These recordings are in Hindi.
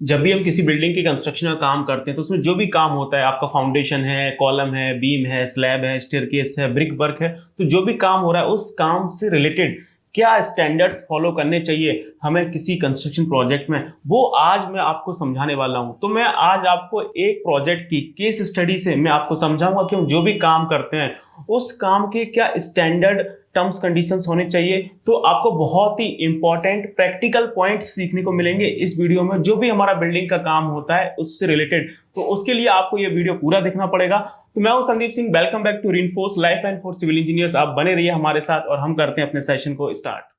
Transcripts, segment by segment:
जब भी हम किसी बिल्डिंग की कंस्ट्रक्शन का काम करते हैं तो उसमें जो भी काम होता है, आपका फाउंडेशन है, कॉलम है, बीम है, स्लैब है, स्टेयरकेस है, ब्रिक वर्क है, तो जो भी काम हो रहा है उस काम से रिलेटेड क्या स्टैंडर्ड्स फॉलो करने चाहिए हमें किसी कंस्ट्रक्शन प्रोजेक्ट में, वो आज मैं आपको समझाने वाला हूं। तो मैं आज आपको एक प्रोजेक्ट की केस स्टडी से मैं आपको समझाऊंगा कि हम जो भी काम करते हैं उस काम के क्या स्टैंडर्ड टर्म्स कंडीशंस होने चाहिए। तो आपको बहुत ही इंपॉर्टेंट प्रैक्टिकल पॉइंट्स सीखने को मिलेंगे इस वीडियो में, जो भी हमारा बिल्डिंग का काम होता है उससे रिलेटेड। तो उसके लिए आपको ये वीडियो पूरा देखना पड़ेगा। तो मैं हूं Sandeep Singh, welcome back to Reinforce Life Line for civil engineers. आप बने रहिए हमारे साथ और हम करते हैं अपने सेशन को स्टार्ट।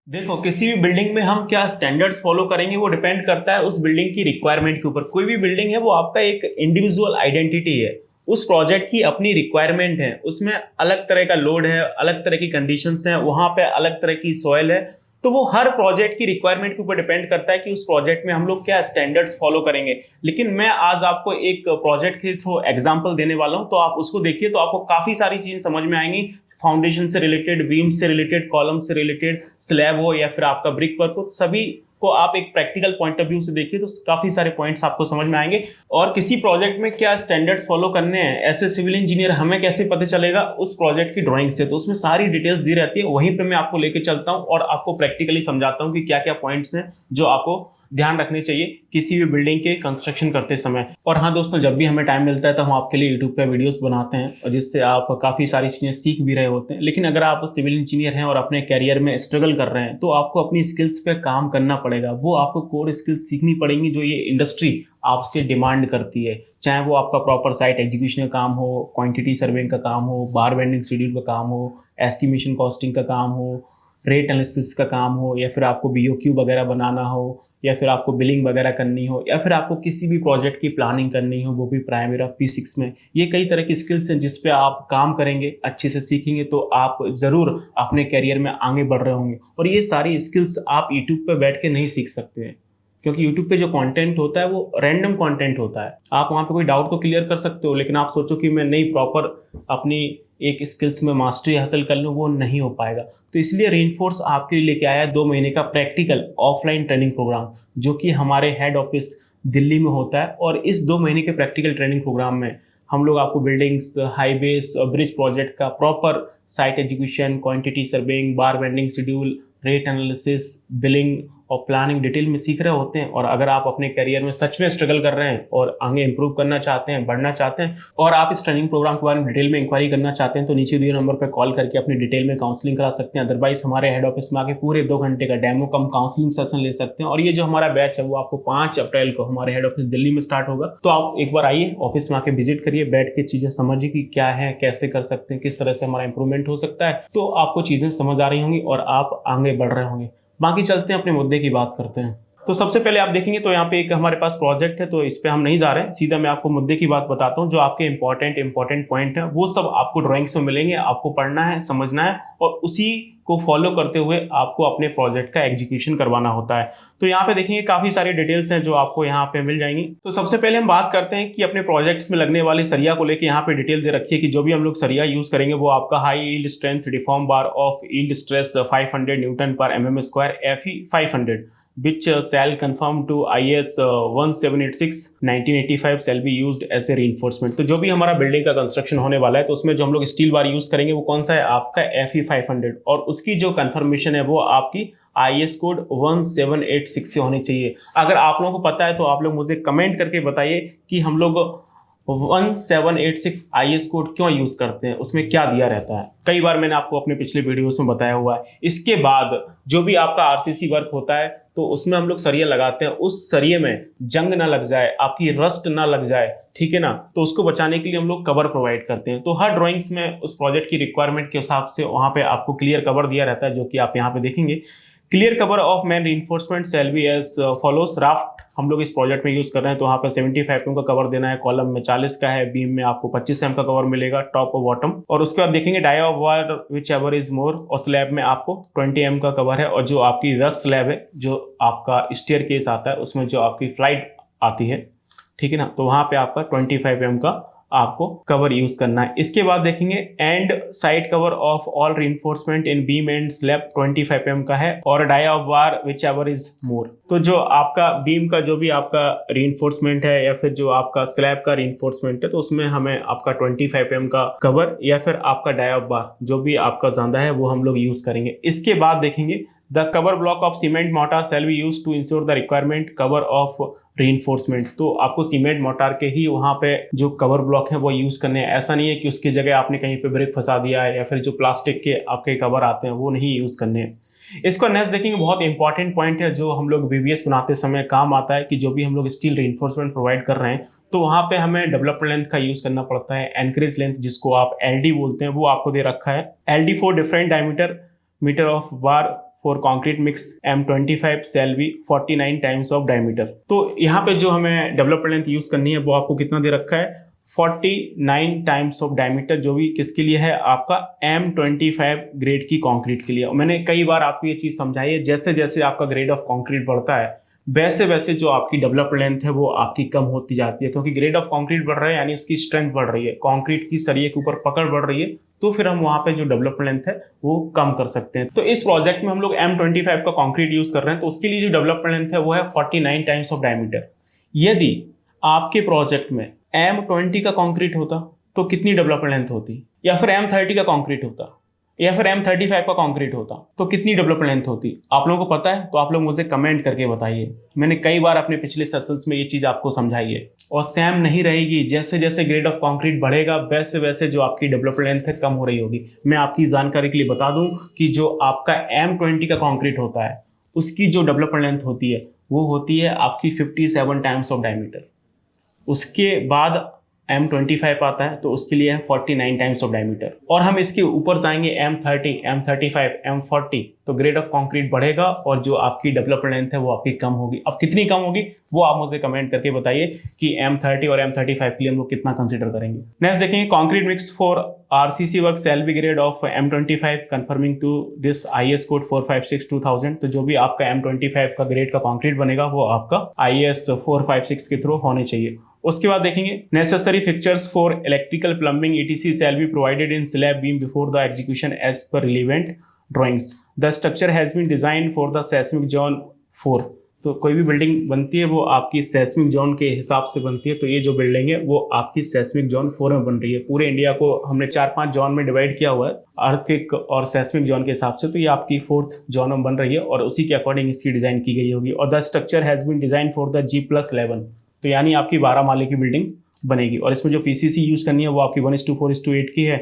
देखो, किसी भी बिल्डिंग में हम क्या स्टैंडर्ड्स फॉलो करेंगे वो डिपेंड करता है उस बिल्डिंग की रिक्वायरमेंट के ऊपर। कोई भी बिल्डिंग है वो आपका एक इंडिविजुअल आइडेंटिटी है, उस प्रोजेक्ट की अपनी रिक्वायरमेंट है, उसमें अलग तरह का लोड है, अलग तरह की कंडीशंस हैं, वहां पे अलग तरह की सॉइल है। तो वो हर प्रोजेक्ट की रिक्वायरमेंट के ऊपर डिपेंड करता है कि उस प्रोजेक्ट में हम लोग क्या स्टैंडर्ड्स फॉलो करेंगे। लेकिन मैं आज आपको एक प्रोजेक्ट के थ्रू एग्जांपल देने वाला हूं, तो आप उसको देखिए तो आपको काफी सारी चीजें समझ में आएंगी। फाउंडेशन से रिलेटेड, बीम से रिलेटेड, कॉलम से रिलेटेड, स्लैब हो या फिर आपका ब्रिक वर्क हो, सभी को आप एक प्रैक्टिकल पॉइंट ऑफ व्यू से देखिए तो काफी सारे पॉइंट्स आपको समझ में आएंगे। और किसी प्रोजेक्ट में क्या स्टैंडर्ड्स फॉलो करने हैं ऐसे सिविल इंजीनियर हमें कैसे पता चलेगा उस प्रोजेक्ट की ड्राइंग से, तो उसमें सारी डिटेल्स दी रहती है। वहीं पे मैं आपको लेके चलता हूं और आपको प्रैक्टिकली समझाता हूं कि क्या क्या पॉइंट्स हैं जो आपको ध्यान रखने चाहिए किसी भी बिल्डिंग के कंस्ट्रक्शन करते समय। और हाँ दोस्तों, जब भी हमें टाइम मिलता है तो हम आपके लिए यूट्यूब पे वीडियोस बनाते हैं और जिससे आप काफ़ी सारी चीज़ें सीख भी रहे होते हैं। लेकिन अगर आप सिविल इंजीनियर हैं और अपने कैरियर में स्ट्रगल कर रहे हैं तो आपको अपनी स्किल्स पे काम करना पड़ेगा। वो आपको कोर स्किल्स सीखनी पड़ेंगी जो ये इंडस्ट्री आपसे डिमांड करती है। चाहे वो आपका प्रॉपर साइट एग्जीक्यूशन का काम हो, क्वांटिटी सर्विंग का काम हो, बार बेंडिंग शेड्यूल का काम हो, एस्टिमेशन कॉस्टिंग का काम हो, रेट एनालिसिस का काम हो, या फिर आपको बीओक्यू वगैरह बनाना हो, या फिर आपको बिलिंग वगैरह करनी हो, या फिर आपको किसी भी प्रोजेक्ट की प्लानिंग करनी हो, वो भी प्राइमरी ऑफ P6 में। ये कई तरह की स्किल्स हैं जिस पे आप काम करेंगे, अच्छे से सीखेंगे तो आप ज़रूर अपने करियर में आगे बढ़ रहे होंगे। और ये सारी स्किल्स आप यूट्यूब पे बैठ के नहीं सीख सकते हैं, क्योंकि यूट्यूब पे जो कंटेंट होता है वो रैंडम कंटेंट होता है। आप वहाँ पे कोई डाउट तो क्लियर कर सकते हो, लेकिन आप सोचो कि मैं नहीं प्रॉपर अपनी एक स्किल्स में मास्टरी हासिल कर लूँ, वो नहीं हो पाएगा। तो इसलिए रेनफोर्स आपके लिए लेके आया है 2 महीने का प्रैक्टिकल ऑफलाइन ट्रेनिंग प्रोग्राम, जो कि हमारे हेड ऑफिस दिल्ली में होता है। और इस 2 महीने के प्रैक्टिकल ट्रेनिंग प्रोग्राम में हम लोग आपको बिल्डिंग्स, हाईवेज और ब्रिज प्रोजेक्ट का proper site execution, quantity surveying, बार bending schedule, rate analysis, billing और प्लानिंग डिटेल में सीख रहे होते हैं। और अगर आप अपने करियर में सच में स्ट्रगल कर रहे हैं और आगे इंप्रूव करना चाहते हैं, बढ़ना चाहते हैं, और आप इस ट्रेनिंग प्रोग्राम के बारे में डिटेल में इंक्वायरी करना चाहते हैं, तो नीचे दिए नंबर पर कॉल करके अपनी डिटेल में काउंसलिंग करा सकते हैं। अदरवाइज हमारे हेड ऑफिस में आके पूरे 2 घंटे का डेमो कम काउंसलिंग सेशन ले सकते हैं। और ये जो हमारा बैच है वो आपको 5 अप्रैल को हमारे हेड ऑफिस दिल्ली में स्टार्ट होगा। तो आप एक बार आइए, ऑफिस में आके विजिट करिए, बैठ के चीजें समझिए कि क्या है, कैसे कर सकते हैं, किस तरह से हमारा इंप्रूवमेंट हो सकता है। तो आपको चीजें समझ आ रही होंगी और आप आगे बढ़ रहे होंगे। बाकी चलते हैं अपने मुद्दे की बात करते हैं। तो सबसे पहले आप देखेंगे तो यहाँ पे एक हमारे पास प्रोजेक्ट है, तो इस पे हम नहीं जा रहे हैं, सीधा मैं आपको मुद्दे की बात बताता हूँ। जो आपके इंपॉर्टेंट पॉइंट है वो सब आपको ड्राइंग्स में मिलेंगे, आपको पढ़ना है, समझना है और उसी को फॉलो करते हुए आपको अपने प्रोजेक्ट का एग्जीक्यूशन करवाना होता है। तो यहाँ पे देखेंगे काफी सारी डिटेल्स हैं जो आपको यहाँ पे मिल जाएंगी। तो सबसे पहले हम बात करते हैं कि अपने प्रोजेक्ट्स में लगने वाले सरिया को लेकर यहाँ पे डिटेल दे रखी है कि जो भी हम लोग सरिया यूज करेंगे वो आपका high yield strength deform bar of yield stress 500 Newton पर mm square FE 500 which shall conform to IS 1786 1985 shall be used as a reinforcement। तो जो भी हमारा बिल्डिंग का कंस्ट्रक्शन होने वाला है तो उसमें जो हम लोग स्टील बार यूज करेंगे वो कौन सा है, आपका FE 500, और उसकी जो कंफर्मेशन है वो आपकी IS कोड 1786 से होनी चाहिए। अगर आप लोगों को पता है तो आप लोग मुझे कमेंट करके बताइए कि हम लोग 1786 IS कोड क्यों यूज करते हैं, उसमें क्या दिया रहता है। कई बार मैंने आपको अपने पिछले वीडियोस में बताया हुआ है। इसके बाद जो भी आपका RCC वर्क होता है तो उसमें हम लोग सरिया लगाते हैं, उस सरिये में जंग ना लग जाए, आपकी रस्ट ना लग जाए, ठीक है ना, तो उसको बचाने के लिए हम लोग कवर प्रोवाइड करते हैं। तो हर ड्राइंग्स में उस प्रोजेक्ट की रिक्वायरमेंट के हिसाब से वहाँ पे आपको क्लियर कवर दिया रहता है, जो कि आप यहाँ पे देखेंगे। Clear cover of main reinforcement shall be as follows. Raft हम लोग इस प्रोजेक्ट में यूज कर रहे हैं तो वहाँ पे 75 mm का कवर देना है, कॉलम में 40 का है, बीम में आपको 25 mm का कवर मिलेगा, टॉप और बॉटम। और उसके बाद देखेंगे dia of wire whichever is more, और स्लैब में आपको 20 mm का कवर है। और जो आपकी रस्ट स्लैब है, जो आपका स्टेयरकेस आता है, उसमें जो आपकी फ्लाइट आती है, ठीक है ना, तो वहाँ पे आपका 25 mm का आपको कवर यूज करना है। इसके बाद देखेंगे end side cover of all reinforcement in beam and slab 25 mm का है और dia of bar whichever is more. तो जो आपका बीम का जो भी आपका रीइंफोर्समेंट है या फिर जो आपका स्लैब का रीइंफोर्समेंट है तो उसमें हमें आपका 25 mm का कवर या फिर आपका डाई ऑफ बार जो भी आपका ज्यादा है वो हम लोग यूज करेंगे। इसके बाद देखेंगे the cover block of cement mortar shall be used to ensure the requirement cover of reinforcement. तो आपको सीमेंट मोर्टार के ही वहां पे जो कवर ब्लॉक है वो यूज करने हैं। ऐसा नहीं है कि उसकी जगह आपने कहीं पे ब्रिक फंसा दिया है या फिर जो प्लास्टिक के आपके कवर आते हैं वो नहीं यूज करने हैं। इसको नेक्स्ट देखेंगे, बहुत इंपॉर्टेंट पॉइंट है जो हम लोग बीबीएस बनाते समय काम आता है कि जो भी हम लोग स्टील रीइंफोर्समेंट प्रोवाइड कर रहे हैं तो वहां पे हमें डेवलपमेंट लेंथ का यूज करना पड़ता है। एनकरेज लेंथ जिसको आप एलडी बोलते हैं वो आपको दे रखा है। LD for different diameter meter of bar for concrete mix M25 shall be 49 times of diameter. तो यहाँ पे जो हमें डेवलपमेंट लेंथ यूज करनी है वो आपको कितना दे रखा है 49 टाइम्स ऑफ डायमीटर, जो भी किसके लिए है आपका M25 ग्रेड की कंक्रीट के लिए। मैंने कई बार आपको ये चीज समझाई है, जैसे जैसे आपका ग्रेड ऑफ कंक्रीट बढ़ता है वैसे वैसे जो आपकी डेवलपमेंट लेंथ है वो आपकी कम होती जाती है, क्योंकि ग्रेड ऑफ कंक्रीट बढ़ रहा है यानी उसकी स्ट्रेंथ बढ़ रही है, कंक्रीट की सरिये के ऊपर पकड़ बढ़ रही है, तो फिर हम वहां पे जो डेवलपमेंट लेंथ है वो कम कर सकते हैं। तो इस प्रोजेक्ट में हम लोग M25 का कंक्रीट यूज कर रहे हैं तो उसके लिए जो डेवलपमेंट लेंथ है वो है 49 टाइम्स ऑफ डायमीटर। यदि आपके प्रोजेक्ट में M20 का कंक्रीट होता तो कितनी डेवलपमेंट लेंथ होती, या फिर M30 का कंक्रीट होता या फिर M35 का कंक्रीट होता तो कितनी डेवलपमेंट लेंथ होती? आप लोगों को पता है तो आप लोग मुझे कमेंट करके बताइए। मैंने कई बार अपने पिछले सेशंस में ये चीज आपको समझाई है और सेम नहीं रहेगी। जैसे जैसे ग्रेड ऑफ कंक्रीट बढ़ेगा वैसे वैसे जो आपकी डेवलपमेंट लेंथ है कम हो रही होगी। मैं आपकी जानकारी के लिए बता दूं कि जो आपका M20 का कंक्रीट होता है उसकी जो डेवलपमेंट लेंथ होती है वो होती है आपकी 57 टाइम्स ऑफ डायमीटर। उसके बाद M25 आता है तो उसके लिए है 49 टाइम्स ऑफ डायमीटर। और हम इसके ऊपर जाएंगे M30, M35, M40 तो ग्रेड ऑफ कंक्रीट बढ़ेगा और जो आपकी डेवलपमेंट लेंथ है वो आपकी कम होगी। अब कितनी कम होगी वो आप मुझे कमेंट करके बताइए कि M30 और M35 के लिए हम लोग कितना कंसीडर करेंगे। नेक्स्ट देखेंगे concrete mix for RCC work shall be grade of M25 conforming to this IS code 456/2000। तो जो भी आपका M25 का ग्रेड का कंक्रीट बनेगा वो आपका IS 456 के थ्रू होने चाहिए। उसके बाद देखेंगे necessary fixtures for electrical plumbing ETC shall be provided in slab beam before the execution as per relevant drawings. The structure has been design for the seismic zone 4। तो कोई भी बिल्डिंग बनती है वो आपकी सेस्मिक जोन के हिसाब से बनती है। तो ये जो बिल्डिंग है वो आपकी सेस्मिक जोन 4 में बन रही है। पूरे इंडिया को हमने 4-5 जोन में डिवाइड किया हुआ है अर्थक्वेक और सेस्मिक जोन के हिसाब से, तो ये आपकी 4th जोन में बन रही है और उसी के अकॉर्डिंग इसकी डिजाइन की गई होगी। और the structure has been design for the G+11 तो यानी आपकी 12 माले की बिल्डिंग बनेगी। और इसमें जो PCC यूज करनी है वो आपकी 1:4:8 की है।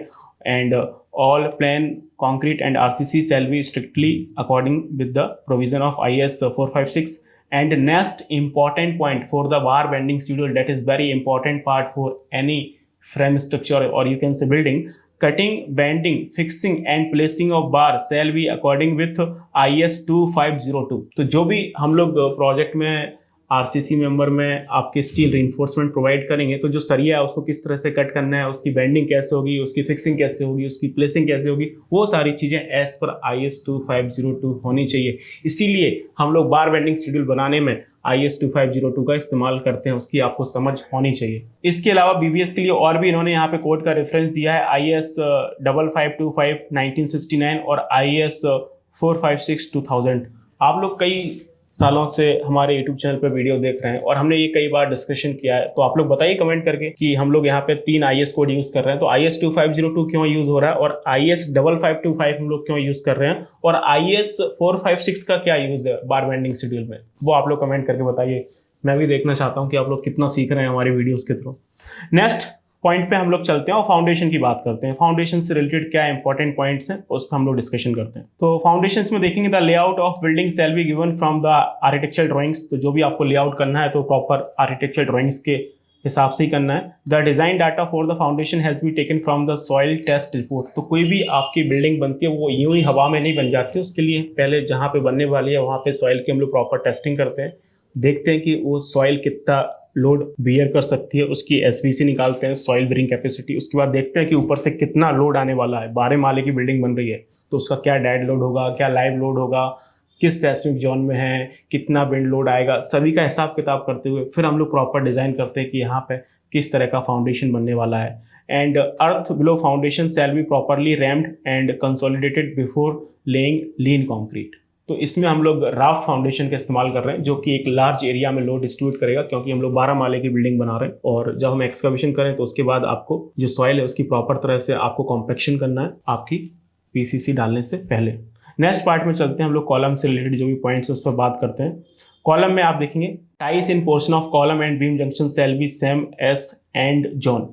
And all plain concrete and RCC shall be strictly according with the provision of IS 456। And next important point for the bar bending schedule, that is very important part for any frame structure और you can say building, cutting, bending, fixing and placing of bar shall be according with IS 2502। तो जो भी हम लोग प्रोजेक्ट में RCC मेंबर में आपके स्टील रीइंफोर्समेंट प्रोवाइड करेंगे तो जो सरिया है उसको किस तरह से कट करना है, उसकी बेंडिंग कैसे होगी, उसकी फिक्सिंग कैसे होगी, उसकी प्लेसिंग कैसे होगी, वो सारी चीज़ें एज पर IS 2502 होनी चाहिए। इसीलिए हम लोग बार बेंडिंग शेड्यूल बनाने में IS 2502 का इस्तेमाल करते हैं, उसकी आपको समझ होनी चाहिए। इसके अलावा BBS के लिए और भी इन्होंने यहाँ पे कोड का रेफरेंस दिया है IS 5525 1969 और IS 456 2000। आप लोग कई सालों से हमारे YouTube चैनल पर वीडियो देख रहे हैं और हमने ये कई बार डिस्कशन किया है, तो आप लोग बताइए कमेंट करके कि हम लोग यहाँ पे 3 IS कोड यूज कर रहे हैं तो IS 2502 क्यों यूज हो रहा है और IS 5525 हम लोग क्यों यूज कर रहे हैं और IS 456 का क्या यूज है बार बेंडिंग शेड्यूल में, वो आप लोग कमेंट करके बताइए। मैं भी देखना चाहता हूँ कि आप लोग कितना सीख रहे हैं हमारे वीडियोस के थ्रू। नेक्स्ट पॉइंट पे हम लोग चलते हैं और फाउंडेशन की बात करते हैं। फाउंडेशन से रिलेटेड क्या इंपॉर्टेंट पॉइंट्स हैं उस पर हम लोग डिस्कशन करते हैं। तो फाउंडेशंस में देखेंगे the layout of building shall be given from the architectural drawings. तो जो भी आपको लेआउट करना है तो प्रॉपर आर्किटेक्चरल ड्राइंग्स के हिसाब से ही करना है। The design data for the foundation has be taken from the soil test report. तो कोई भी आपकी बिल्डिंग बनती है वो यूं ही हवा में नहीं बन जाती, उसके लिए पहले जहाँ पे बनने वाली है वहाँ पे सॉइल की हम लोग प्रॉपर टेस्टिंग करते हैं, देखते हैं कि वो सॉइल कितना लोड बियर कर सकती है, उसकी SBC निकालते हैं, सॉइल बेरिंग कैपेसिटी। उसके बाद देखते हैं कि ऊपर से कितना लोड आने वाला है। 12 माले की बिल्डिंग बन रही है तो उसका क्या डेड लोड होगा, क्या लाइव लोड होगा, किस सेस्मिक जोन में है, कितना विंड लोड आएगा, सभी का हिसाब किताब करते हुए फिर हम लोग प्रॉपर डिजाइन करते हैं कि यहाँ पे किस तरह का फाउंडेशन बनने वाला है। And earth below foundation shall be properly rumped and consolidated before laying lean concrete. तो इसमें हम लोग राफ्ट फाउंडेशन का इस्तेमाल कर रहे हैं, जो कि एक लार्ज एरिया में लोड डिस्ट्रीब्यूट करेगा, क्योंकि हम लोग 12 माले की बिल्डिंग बना रहे हैं। और जब हम एक्सकवेशन करें तो उसके बाद आपको जो सॉइल है उसकी प्रॉपर तरह से आपको कॉम्पेक्शन करना है आपकी पीसीसी डालने से पहले। नेक्स्ट पार्ट में चलते हैं, हम लोग कॉलम से रिलेटेड जो भी पॉइंट्स उस पर बात करते हैं। कॉलम में आप देखेंगे ties in portion of column and beam junction shall be same as end zone.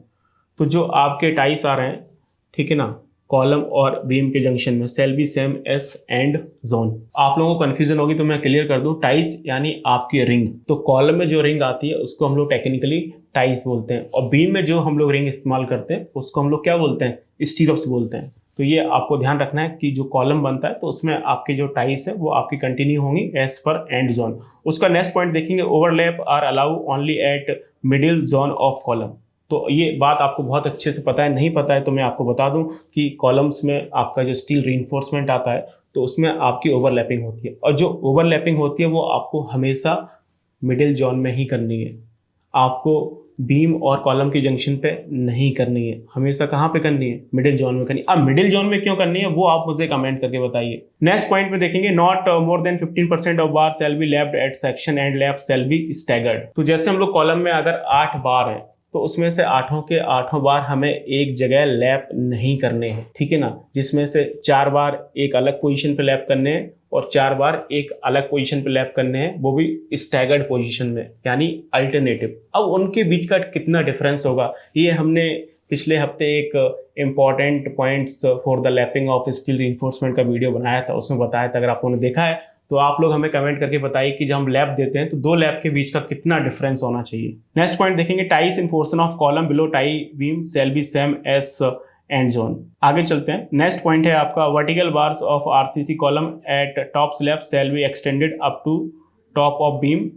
तो जो आपके टाइस आ रहे हैं, ठीक है ना, कॉलम और बीम के जंक्शन में शैल be same as end zone. आप लोगों को कंफ्यूजन होगी तो मैं क्लियर कर दूं, टाइस यानी आपकी रिंग। तो कॉलम में जो रिंग आती है उसको हम लोग टेक्निकली टाइस बोलते हैं, और बीम में जो हम लोग रिंग इस्तेमाल करते हैं उसको हम लोग क्या बोलते हैं, स्टीरप्स बोलते हैं। तो ये आपको ध्यान रखना है कि जो कॉलम बनता है तो उसमें आपकी जो टाइस है वो आपकी कंटिन्यू होंगी एज पर एंड जोन। उसका नेक्स्ट पॉइंट देखेंगे, overlap are allow only at middle zone of column. तो ये बात आपको बहुत अच्छे से पता है, नहीं पता है तो मैं आपको बता दूं कि कॉलम्स में आपका जो स्टील रीइंफोर्समेंट आता है तो उसमें आपकी ओवरलैपिंग होती है, और जो ओवरलैपिंग होती है वो आपको हमेशा मिडिल जोन में ही करनी है। आपको बीम और कॉलम की जंक्शन पे नहीं करनी है, हमेशा कहाँ पे करनी है, मिडिल जोन में करनी है। अब मिडिल जोन में क्यों करनी है वो आप मुझे कमेंट करके बताइए। नेक्स्ट पॉइंट में देखेंगे, not more than 15% of bar shall be lapped at section and lap shall be staggered. तो जैसे हम लोग कॉलम में अगर 8 बार है तो उसमें से 8 के 8 बार हमें एक जगह लैप नहीं करने हैं, ठीक है ना, जिसमें से 4 बार एक अलग पोजीशन पे लैप करने हैं और 4 बार एक अलग पोजीशन पे लैप करने हैं, वो भी स्टैगर्ड पोजीशन में, यानी अल्टरनेटिव। अब उनके बीच का कितना डिफरेंस होगा, ये हमने पिछले हफ्ते एक important points for the lapping of steel reinforcement का वीडियो बनाया था, उसमें बताया था। अगर आप लोगों ने देखा है तो आप लोग हमें कमेंट करके बताइए कि जब हम लैप देते हैं तो 2 लैप के बीच का कितना डिफरेंस होना चाहिए। नेक्स्ट पॉइंट देखेंगे, ties in portion of column below tie beam shall be same as end zone. आगे चलते हैं, नेक्स्ट पॉइंट है आपका, vertical bars of RCC column at top slab shall be extended up to top of beam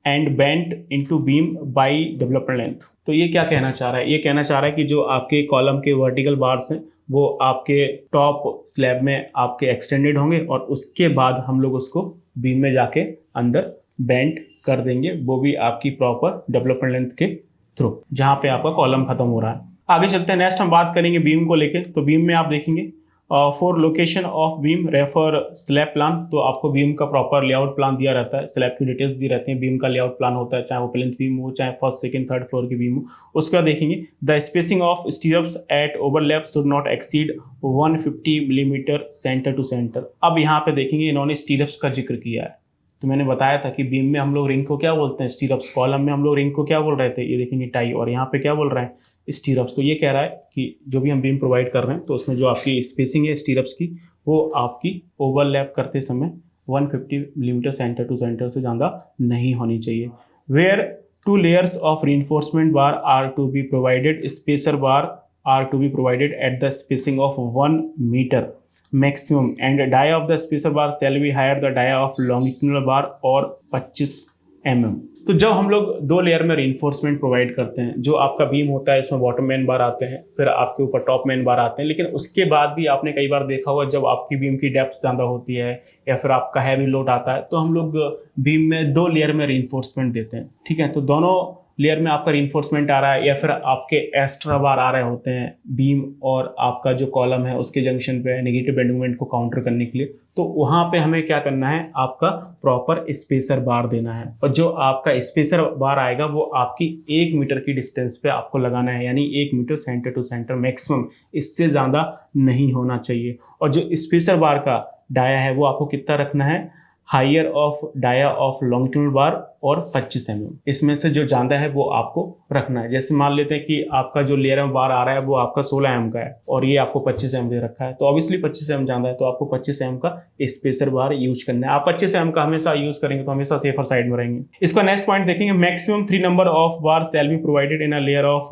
and bent into beam by development length. तो ये क्या कहना चाह रहा है, ये कहना चाह रहा है कि जो आपके कॉलम के वर्टिकल बार्स हैं वो आपके टॉप स्लैब में आपके एक्सटेंडेड होंगे और उसके बाद हम लोग उसको बीम में जाके अंदर बेंट कर देंगे, वो भी आपकी प्रॉपर डेवलपमेंट लेंथ के थ्रू, जहाँ पे आपका कॉलम खत्म हो रहा है। आगे चलते हैं, नेक्स्ट हम बात करेंगे बीम को लेके। तो बीम में आप देखेंगे, for location of beam refer slab plan. तो आपको बीम का प्रॉपर लेआउट प्लान दिया रहता है, स्लैब की डिटेल्स दी रहती हैं, बीम का लेआउट प्लान होता है, चाहे वो प्लिंथ बीम हो, चाहे फर्स्ट सेकंड थर्ड फ्लोर की बीम हो। उसके बाद देखेंगे, the spacing of stirrups at overlap should not exceed 150 millimetre centre to centre. अब यहाँ पे देखेंगे इन्होंने स्टीरप्स का जिक्र किया है। तो मैंने बताया था कि बीम में हम लोग रिंग को क्या बोलते हैं, स्टीरप्स। कॉलम में हम लोग रिंग को क्या बोल रहे थे, ये देखेंगे टाई, और यहाँ पे क्या बोल रहे हैं, स्टीरप्स। तो ये कह रहा है कि जो भी हम बीम प्रोवाइड कर रहे हैं तो उसमें जो आपकी स्पेसिंग है स्टीरप्स की, वो आपकी ओवरलैप करते समय 150 मिलीमीटर सेंटर टू सेंटर से ज़्यादा नहीं होनी चाहिए। Where 2 layers of reinforcement bar are to be provided, spacer bar are to be provided at the spacing of 1 metre maximum and dia of the spacer bar shall be higher the dia of longitudinal bar और 25 mm। तो जब हम लोग 2 लेयर में रीइंफोर्समेंट प्रोवाइड करते हैं, जो आपका बीम होता है इसमें बॉटम मैन बार आते हैं, फिर आपके ऊपर टॉप मैन बार आते हैं, लेकिन उसके बाद भी आपने कई बार देखा होगा जब आपकी बीम की डेप्थ ज़्यादा होती है या फिर आपका हैवी लोड आता है तो हम लोग बीम में 2 लेयर में रीइंफोर्समेंट देते हैं, ठीक है। तो दोनों लेयर में आपका रीइंफोर्समेंट आ रहा है या फिर आपके एक्स्ट्रा बार आ रहे होते हैं बीम और आपका जो कॉलम है उसके जंक्शन पे नेगेटिव बेंडिंग मोमेंट को काउंटर करने के लिए, तो वहाँ पे हमें क्या करना है, आपका प्रॉपर स्पेसर बार देना है। और जो आपका स्पेसर बार आएगा वो आपकी 1 मीटर की डिस्टेंस पे आपको लगाना है, यानी 1 metre centre to centre maximum, इससे ज़्यादा नहीं होना चाहिए। और जो स्पेसर बार का डाया है वो आपको कितना रखना है, higher of dia of longitudinal bar और 25 mm, इसमें से जो ज़्यादा है वो आपको रखना है। जैसे मान लेते हैं कि आपका जो लेयर में बार आ रहा है वो आपका 16 mm का है और ये आपको 25 mm दे रखा है, तो ऑब्वियसली 25 mm ज़्यादा है तो आपको 25 mm का स्पेसर बार यूज करना है। आप 25 mm का हमेशा यूज करेंगे तो हमेशा सेफर साइड में रहेंगे। इसका नेक्स्ट पॉइंट देखेंगे, maximum 3 number of bar shall be provided in a layer of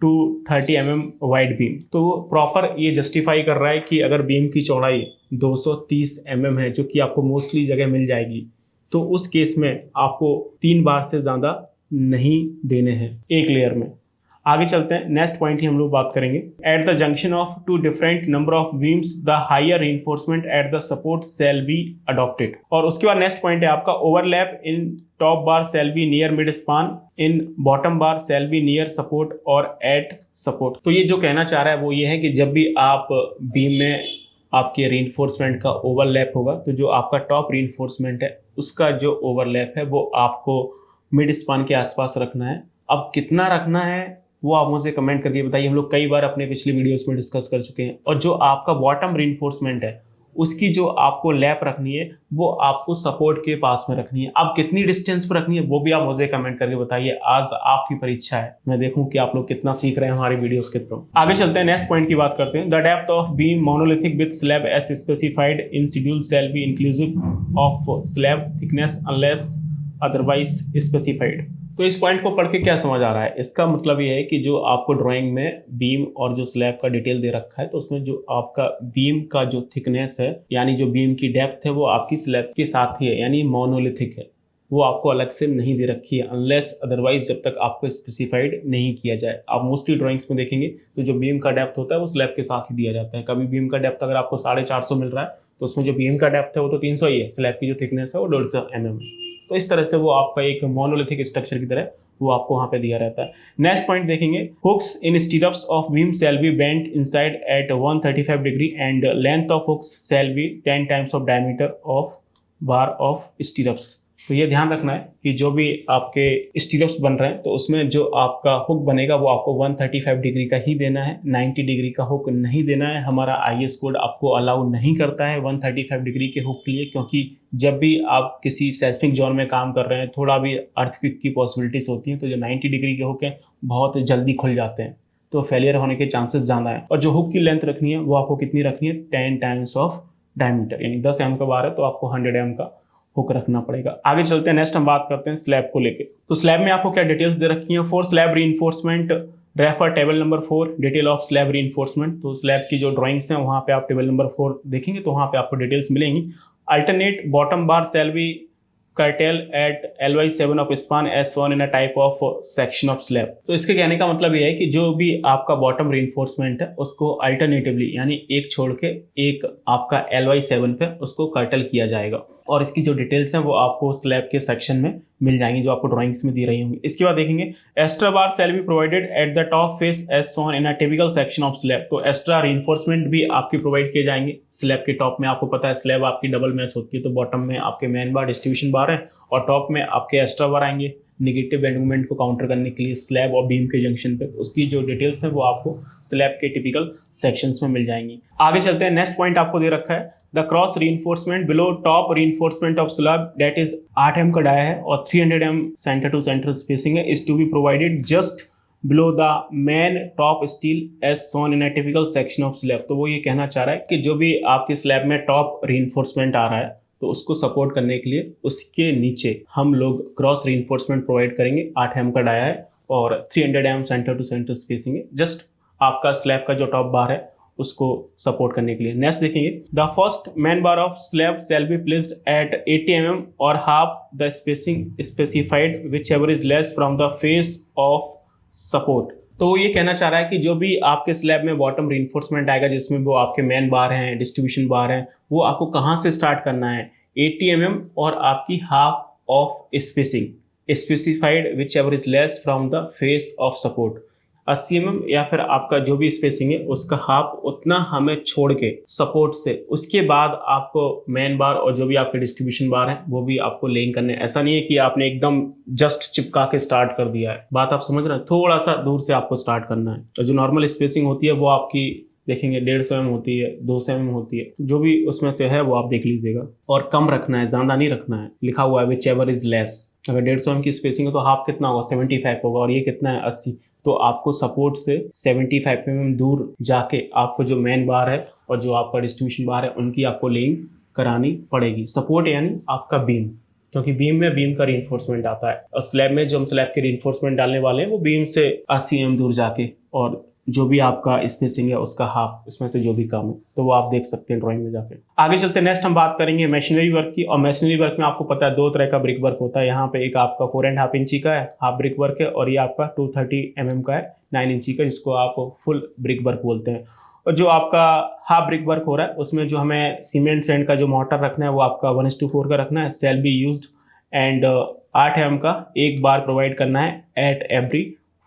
230 mm wide beam. तो प्रॉपर ये जस्टिफाई कर रहा है कि अगर बीम की चौड़ाई 230 mm है, जो कि आपको मोस्टली जगह मिल जाएगी, तो उस केस में आपको 3 बार से ज़्यादा नहीं देने हैं एक लेयर में। आगे चलते हैं, नेक्स्ट पॉइंट ही हम लोग बात करेंगे। At the junction of two different number of beams the higher reinforcement at the support shall be adopted. और उसके बाद नेक्स्ट पॉइंट है आपका overlap in top bar shall be near mid span, in bottom bar shall be near support और एट सपोर्ट। तो ये जो कहना चाह रहा है वो ये है कि जब भी आप बीम में आपके रीइंफोर्समेंट का ओवरलैप होगा तो जो आपका टॉप रीइंफोर्समेंट है उसका जो ओवरलैप है वो आपको मिड स्पान के आसपास रखना है। अब कितना रखना है वो आप मुझे कमेंट करके बताइए, हम लोग कई बार अपने पिछले वीडियोस में डिस्कस कर चुके हैं। और जो आपका बॉटम रीइंफोर्समेंट है उसकी जो आपको लैप रखनी है वो आपको सपोर्ट के पास में रखनी है। अब कितनी डिस्टेंस पर रखनी है वो भी आप मुझे कमेंट करके बताइए। आज आपकी परीक्षा है, मैं देखूं कि आप लोग कितना सीख रहे हैं हमारी वीडियोस के थ्रू। आगे चलते हैं, नेक्स्ट पॉइंट की बात करते हैं। The depth of beam monolithic with slab as specified in schedule shall be inclusive of slab thickness unless otherwise specified. तो इस पॉइंट को पढ़ के क्या समझ आ रहा है? इसका मतलब ये है कि जो आपको ड्राइंग में बीम और जो स्लैब का डिटेल दे रखा है तो उसमें जो आपका बीम का जो थिकनेस है यानी जो बीम की डेप्थ है वो आपकी स्लैब के साथ ही है, यानी मोनोलिथिक है, वो आपको अलग से नहीं दे रखी है अनलेस अदरवाइज, जब तक आपको स्पेसिफाइड नहीं किया जाए। आप मोस्टली ड्राइंग्स में देखेंगे तो जो बीम का डेप्थ होता है वो स्लैब के साथ ही दिया जाता है। कभी बीम का डेप्थ अगर आपको 450 मिल रहा है तो उसमें जो बीम का डेप्थ है वो तो 300 ही है, स्लैब की जो थिकनेस है वो 150 mm है। तो इस तरह से वो आपका एक मोनोलिथिक स्ट्रक्चर की तरह वो आपको वहां पे दिया रहता है। नेक्स्ट पॉइंट देखेंगे, hooks in stirrups of beam shall be bent inside at 135 degree and length of hooks shall be 10 times of diameter of bar of stirrups. तो ये ध्यान रखना है कि जो भी आपके स्टीरअप्स बन रहे हैं तो उसमें जो आपका हुक बनेगा वो आपको 135 डिग्री का ही देना है, 90 डिग्री का हुक नहीं देना है। हमारा आईएस कोड आपको अलाउ नहीं करता है 135 डिग्री के हुक के लिए, क्योंकि जब भी आप किसी सेस्मिक जोन में काम कर रहे हैं थोड़ा भी अर्थक्वेक की पॉसिबिलिटीज होती हैं, तो जो 90 डिग्री के हुक हैं बहुत जल्दी खुल जाते हैं, तो फेलियर होने के चांसेस ज़्यादा है। और जो हुक की लेंथ रखनी है वो आपको कितनी रखनी है? 10 टाइम्स ऑफ डायमीटर, यानी 10 mm का बार है तो आपको 100 mm का हुक रखना पड़ेगा। आगे चलते हैं, नेक्स्ट हम बात करते हैं स्लैब को लेके। तो स्लैब में आपको क्या डिटेल्स दे रखी हैं? For slab reinforcement refer table number 4 detail of slab reinforcement. तो स्लैब की जो ड्राइंग्स हैं वहां पे आप टेबल नंबर 4 देखेंगे तो वहां पे आपको डिटेल्स मिलेंगी। Alternate bottom bar shall be curtail at LY7 of span as shown in a type of section of slab. तो इसके कहने का मतलब ये है कि जो भी आपका बॉटम रीइंफोर्समेंट है उसको अल्टरनेटिवली यानी एक छोड़ के एक आपका LY7 पे उसको कर्टल किया जाएगा, और इसकी जो डिटेल्स हैं वो आपको स्लैब के सेक्शन में मिल जाएंगी जो आपको ड्राइंग्स में दी रही होंगी। इसके बाद देखेंगे extra bar shall be provided at the top face as shown in a typical section of slab. तो एक्स्ट्रा रीइंफोर्समेंट भी आपकी प्रोवाइड किए जाएंगे स्लैब के टॉप में। आपको पता है स्लैब आपकी डबल मैश होती है, तो बॉटम में आपके मेन बार डिस्ट्रीब्यूशन बार है और टॉप में आपके एक्स्ट्रा बार आएंगे निगेटिव बेंड मूवमेंट को काउंटर करने के लिए स्लैब और बीम के जंक्शन पे। उसकी जो डिटेल्स हैं वो आपको स्लैब के टिपिकल सेक्शंस में मिल जाएंगी। आगे चलते हैं, नेक्स्ट पॉइंट आपको दे रखा है the cross reinforcement below top reinforcement of slab that is 8 mm का डाया है और 300 mm centre to centre spacing है is to be provided just below the main top steel as shown in a typical section of slab. तो वो ये कहना चाह रहा है कि जो भी आपके स्लैब में टॉप रीइंफोर्समेंट आ रहा है तो उसको सपोर्ट करने के लिए उसके नीचे हम लोग क्रॉस रीइंफोर्समेंट प्रोवाइड करेंगे। 8 mm का डाया है और 300 mm centre to centre spacing है, जस्ट आपका स्लैब का जो टॉप बार है उसको सपोर्ट करने के लिए। नेक्स्ट देखेंगे, the first man bar of slab shall be placed at 80 mm और half the spacing specified which ever is less from the face of support. तो वो ये कहना चाह रहा है कि जो भी आपके स्लैब में बॉटम रीइंफोर्समेंट आएगा जिसमें वो आपके मेन बार हैं, डिस्ट्रीब्यूशन बार हैं, वो आपको कहाँ से स्टार्ट करना है? 80 mm और आपकी half of spacing specified which ever is less from the face of support. 80 mm या फिर आपका जो भी स्पेसिंग है उसका हाफ उतना हमें छोड़ के सपोर्ट से, उसके बाद आपको मेन बार और जो भी आपके डिस्ट्रीब्यूशन बार है वो भी आपको लेइंग करने। ऐसा नहीं है कि आपने एकदम जस्ट चिपका के स्टार्ट कर दिया है, बात आप समझ रहे हैं? थोड़ा सा दूर से आपको स्टार्ट करना है। और जो नॉर्मल स्पेसिंग होती है वो आपकी देखेंगे 150 mm होती है, 200 mm होती है, जो भी उसमें से है वो आप देख लीजिएगा। और कम रखना है, ज्यादा नहीं रखना है। लिखा हुआ है विच एवर इज लेस। अगर 150 mm की स्पेसिंग है तो हाफ कितना होगा? 75 होगा, और ये कितना है? 80। तो आपको सपोर्ट से 75 mm दूर जाके आपको जो मेन बार है और जो आपका डिस्ट्रीब्यूशन बार है उनकी आपको लेइंग करानी पड़ेगी। सपोर्ट यानी आपका बीम, क्योंकि बीम में बीम का रीइंफोर्समेंट आता है, और स्लैब में जो हम स्लैब के रीइंफोर्समेंट डालने वाले हैं वो बीम से 80 mm दूर जाके, और जो भी आपका स्पेसिंग है उसका हाफ इसमें से जो भी कम है तो वो आप देख सकते हैं ड्राइंग में जाके। आगे चलते हैं, नेक्स्ट हम बात करेंगे मशीनरी वर्क की। और मशीनरी वर्क में आपको पता है 2 तरह का ब्रिक वर्क होता है। यहाँ पे एक आपका 4.5 इंची का है हाफ ब्रिक वर्क है, और ये आपका 230 mm का है 9 इंची का, जिसको आप फुल ब्रिक वर्क बोलते हैं। और जो आपका हाफ ब्रिक वर्क हो रहा है उसमें जो हमें सीमेंट सैंड का जो मोर्टार रखना है वो आपका 1:4 का रखना है, shall be used, and 8 mm का एक बार प्रोवाइड करना है at every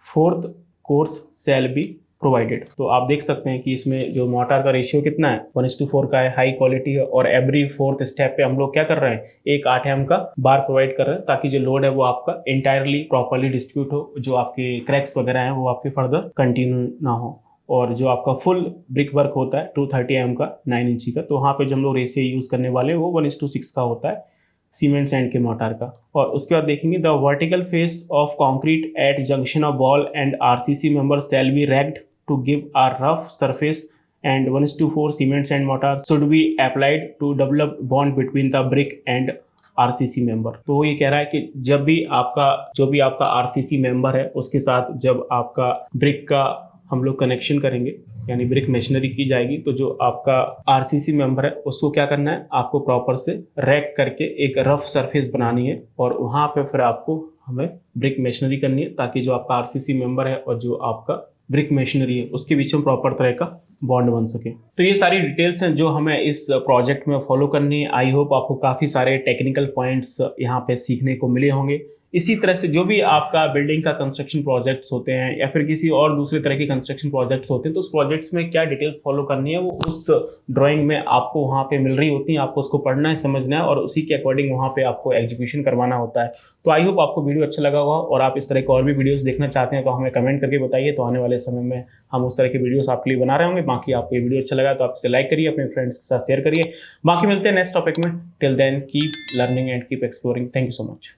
4th course shall be provided. तो आप देख सकते हैं कि इसमें जो मोर्टार का रेशियो कितना है, 1:4 का है, हाई क्वालिटी है, और एवरी 4th स्टेप पे हम लोग क्या कर रहे हैं, एक 8 mm का बार प्रोवाइड कर रहे हैं, ताकि जो लोड है वो आपका इंटायरली प्रॉपर्ली डिस्ट्रीब्यूट हो, जो आपके क्रैक्स वगैरह हैं वो आपके फर्दर कंटिन्यू ना हो। और जो आपका फुल ब्रिक वर्क होता है 230 mm का 9 इंची का, तो वहाँ पे जो हम लोग रेशियो यूज करने वाले हैं वो 1:6 का होता है सीमेंट सैंड के मोर्टार का। और उसके बाद देखेंगे the vertical face of concrete at junction of wall and RCC member shall be raked to give a rough surface and 1:4 cement sand mortar should be applied to develop bond between the brick and RCC member. तो ये कह रहा है कि जब भी आपका जो भी आपका आरसीसी मेंबर है उसके साथ जब आपका ब्रिक का हम लोग कनेक्शन करेंगे, यानी ब्रिक मशीनरी की जाएगी, तो जो आपका आरसीसी मेंबर है उसको क्या करना है, आपको प्रॉपर से रैक करके एक रफ सरफेस बनानी है, और वहाँ पे फिर आपको हमें ब्रिक मशीनरी करनी है, ताकि जो आपका आरसीसी मेंबर है और जो आपका ब्रिक मशीनरी है उसके बीच में प्रॉपर तरह का बॉन्ड बन सके। तो ये सारी डिटेल्स हैं जो हमें इस प्रोजेक्ट में फॉलो करनी है। आई होप आपको काफ़ी सारे टेक्निकल पॉइंट्स यहाँ पे सीखने को मिले होंगे। इसी तरह से जो भी आपका बिल्डिंग का कंस्ट्रक्शन प्रोजेक्ट्स होते हैं या फिर किसी और दूसरे तरह के कंस्ट्रक्शन प्रोजेक्ट्स होते हैं, तो उस प्रोजेक्ट्स में क्या डिटेल्स फॉलो करनी है वो उस ड्राइंग में आपको वहाँ पे मिल रही होती है। आपको उसको पढ़ना है, समझना है, और उसी के अकॉर्डिंग वहाँ पे आपको एग्जीक्यूशन करवाना होता है। तो आई होप आपको वीडियो अच्छा लगा होगा, और आप इस तरह के और भी वीडियोज़ देखना चाहते हैं तो हमें कमेंट करके बताइए। तो आने वाले समय में हम उस तरह के वीडियोस आपके लिए बना रहे होंगे। बाकी आपको ये वीडियो अच्छा लगा तो आप इसे लाइक करिए, अपने फ्रेंड्स के साथ शेयर करिए। बाकी मिलते हैं नेक्स्ट टॉपिक में। Till then keep learning and keep exploring. Thank you so much.